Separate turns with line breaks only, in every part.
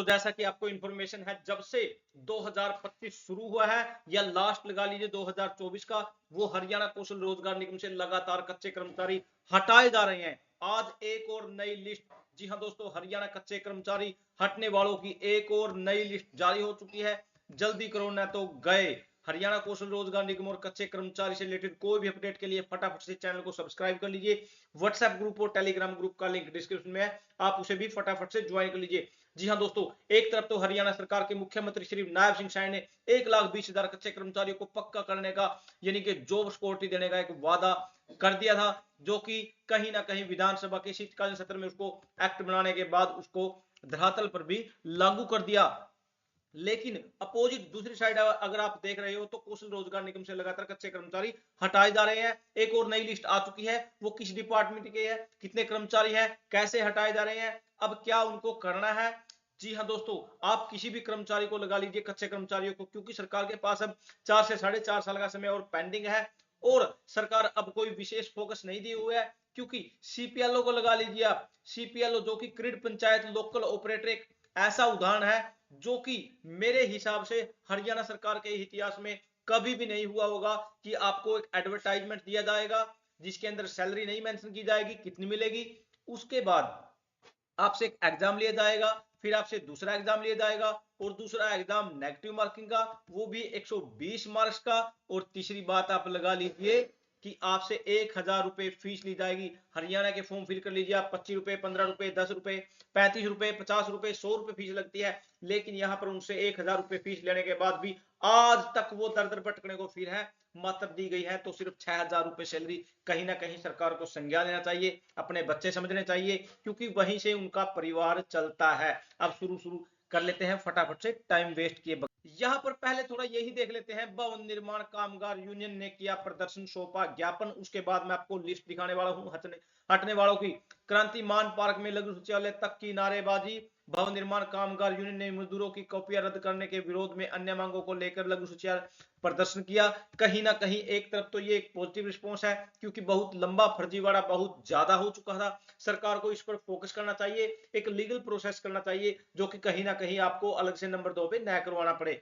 तो जैसा कि आपको इंफॉर्मेशन है, जब से 2025 शुरू हुआ है या लास्ट लगा लीजिए 2024 का, वो हरियाणा कौशल रोजगार निगम से लगातार कच्चे कर्मचारी हटाए जा रहे हैं। आज एक और नई लिस्ट, जी हां दोस्तों, हरियाणा कच्चे कर्मचारी हटने वालों की एक और नई लिस्ट जारी हो चुकी है। जल्दी करो न तो गए। हरियाणा कौशल रोजगार निगम और कच्चे कर्मचारी से रिलेटेड कोई भी अपडेट के लिए फटाफट से चैनल को सब्सक्राइब कर लीजिए। व्हाट्सएप ग्रुप और टेलीग्राम ग्रुप का लिंक डिस्क्रिप्शन में है, आप उसे भी फटाफट से ज्वाइन कर लीजिए। जी हां दोस्तों, एक तरफ तो हरियाणा सरकार के मुख्यमंत्री श्री नायब सिंह साइनी ने 1,20,000 कच्चे कर्मचारियों को पक्का करने का, यानी कि जॉब सिक्योरिटी देने का एक वादा कर दिया था, जो कि कहीं ना कहीं विधानसभा के शीतकालीन सत्र में उसको एक्ट बनाने के बाद उसको धरातल पर भी लागू कर दिया। लेकिन अपोजिट दूसरी साइड अगर आप देख रहे हो तो कौशल रोजगार निगम से लगातार कच्चे कर्मचारी हटाए जा रहे हैं। एक और नई लिस्ट आ चुकी है, वो किस डिपार्टमेंट के है, कितने कर्मचारी हैं, कैसे हटाए जा रहे हैं, अब क्या उनको करना है। जी हां दोस्तों, आप किसी भी कर्मचारी को लगा लीजिए, कच्चे कर्मचारियों को, क्योंकि सरकार के पास अब 4 से 4.5 साल का समय और पेंडिंग है, और सरकार अब कोई विशेष फोकस नहीं दिए हुए है। क्योंकि सीपीएलओ को लगा लीजिए आप, सीपीएलओ जो कि क्रिड पंचायत लोकल ऑपरेटर एक ऐसा उदाहरण है जो कि मेरे हिसाब से हरियाणा सरकार के इतिहास में कभी भी नहीं हुआ होगा कि आपको एक एडवर्टाइजमेंट दिया जाएगा जिसके अंदर सैलरी नहीं मेंशन की जाएगी कितनी मिलेगी, उसके बाद आपसे एक एग्जाम लिया जाएगा, फिर आपसे दूसरा एग्जाम लिया जाएगा, और दूसरा एग्जाम नेगेटिव मार्किंग का, वो भी 120 मार्क्स का, और तीसरी बात आप लगा लीजिए कि आपसे 1,000 रुपए फीस ली जाएगी। हरियाणा के फॉर्म फिल कर लीजिए आप, 25 रुपए, 15 रुपए, 10 रुपए, 35 रुपए, 50 रुपए, 100 रुपए फीस लगती है। लेकिन यहां पर उनसे 1,000 रुपए फीस लेने के बाद भी आज तक वो दर दर भटकने को फिर है। मात्र दी गई है तो सिर्फ 6,000 रुपए सैलरी। कहीं ना कहीं सरकार को संज्ञान लेना चाहिए, अपने बच्चे समझने चाहिए, क्योंकि वहीं से उनका परिवार चलता है। अब शुरू कर लेते हैं फटाफट से, टाइम वेस्ट किए। यहां पर पहले थोड़ा यही देख लेते हैं, भवन निर्माण कामगार यूनियन ने किया प्रदर्शन, सौंपा ज्ञापन। उसके बाद मैं आपको लिस्ट दिखाने वाला हूं हटने वालों की। क्रांति मान पार्क में लघु शौचालय तक की नारेबाजी। भवन निर्माण कामगार यूनियन ने मजदूरों की कॉपियां रद्द करने के विरोध में अन्य मांगों को लेकर लघु शौचालय प्रदर्शन किया। कहीं ना कहीं एक तरफ तो ये एक पॉजिटिव रिस्पॉन्स है, क्योंकि बहुत लंबा फर्जीवाड़ा बहुत ज्यादा हो चुका था। सरकार को इस पर फोकस करना चाहिए, एक लीगल प्रोसेस करना चाहिए, जो कि कहीं ना कहीं आपको अलग से नंबर 2 पे न करवाना पड़े।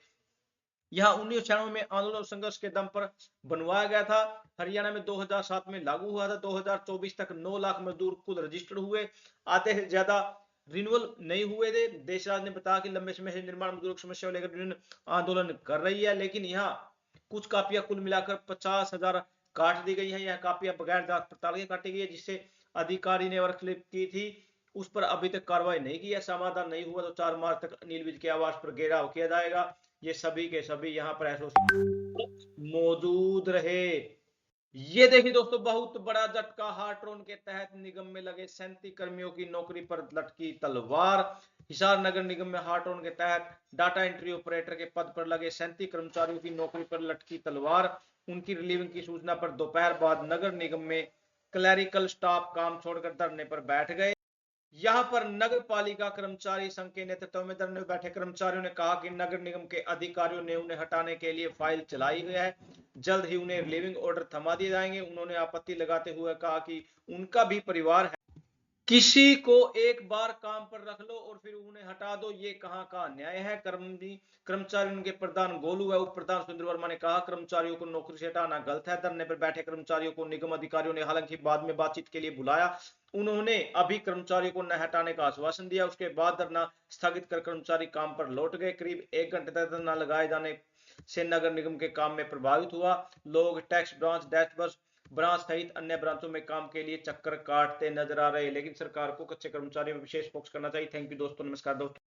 यह 1996 में आंदोलन और संघर्ष के दम पर बनवाया गया था। हरियाणा में 2007 में लागू हुआ था। 2024 तक 9 लाख मजदूर कुल रजिस्टर्ड हुए, आधे से ज्यादा रिन्यूअल नहीं हुए थे। देशराज ने बताया कि लंबे समय से निर्माण मजदूरों की समस्या को लेकर यूनियन आंदोलन कर रही है, लेकिन यहाँ कुछ कापियां कुल मिलाकर 50,000 काट दी गई है। यह कापियां बगैर जांच पड़ताल के काटी गई है, जिससे अधिकारी ने वर्कलिप की थी, उस पर अभी तक कार्रवाई नहीं की है। समाधान नहीं हुआ तो 4 मार्च तक अनिल विज के आवास पर घेराव किया जाएगा। ये सभी के सभी यहाँ पर एसोसिएशन मौजूद रहे। ये देखिए दोस्तों, बहुत बड़ा झटका। हार्ट्रोन के तहत निगम में लगे 37 कर्मियों की नौकरी पर लटकी तलवार। हिसार नगर निगम में हार्ट्रोन के तहत डाटा एंट्री ऑपरेटर के पद पर लगे 37 कर्मचारियों की नौकरी पर लटकी तलवार। उनकी रिलीविंग की सूचना पर दोपहर बाद नगर निगम में क्लैरिकल स्टाफ काम छोड़कर धरने पर बैठ गए। यहां पर नगर पालिका कर्मचारी संघ के नेतृत्व में धरने बैठे कर्मचारियों ने कहा कि नगर निगम के अधिकारियों ने उन्हें हटाने के लिए फाइल चलाई है, जल्द ही उन्हें रिलीविंग ऑर्डर थमा दिए जाएंगे। उन्होंने आपत्ति लगाते हुए कहा कि उनका भी परिवार है, किसी को एक बार काम पर रख लो और फिर उन्हें हटा दो, ये कहां का न्याय है। कर्मचारी उनके प्रधान गोलू व उप प्रधान सुंदर वर्मा ने कहा कर्मचारियों को नौकरी से हटाना गलत है। धरने पर बैठे कर्मचारियों को निगम अधिकारियों ने हालांकि बाद में बातचीत के लिए बुलाया। उन्होंने अभी कर्मचारियों को न हटाने का आश्वासन दिया। उसके बाद धरना स्थगित कर कर्मचारी काम पर लौट गए। करीब 1 घंटे तक धरना लगाए जाने से नगर निगम के काम में प्रभावित हुआ। लोग टैक्स ब्रांच, डैशबर्ड ब्रांच सहित अन्य ब्रांचों में काम के लिए चक्कर काटते नजर आ रहे। लेकिन सरकार को कच्चे कर्मचारियों में विशेष फोकस करना चाहिए। थैंक यू दोस्तों, नमस्कार दोस्तों।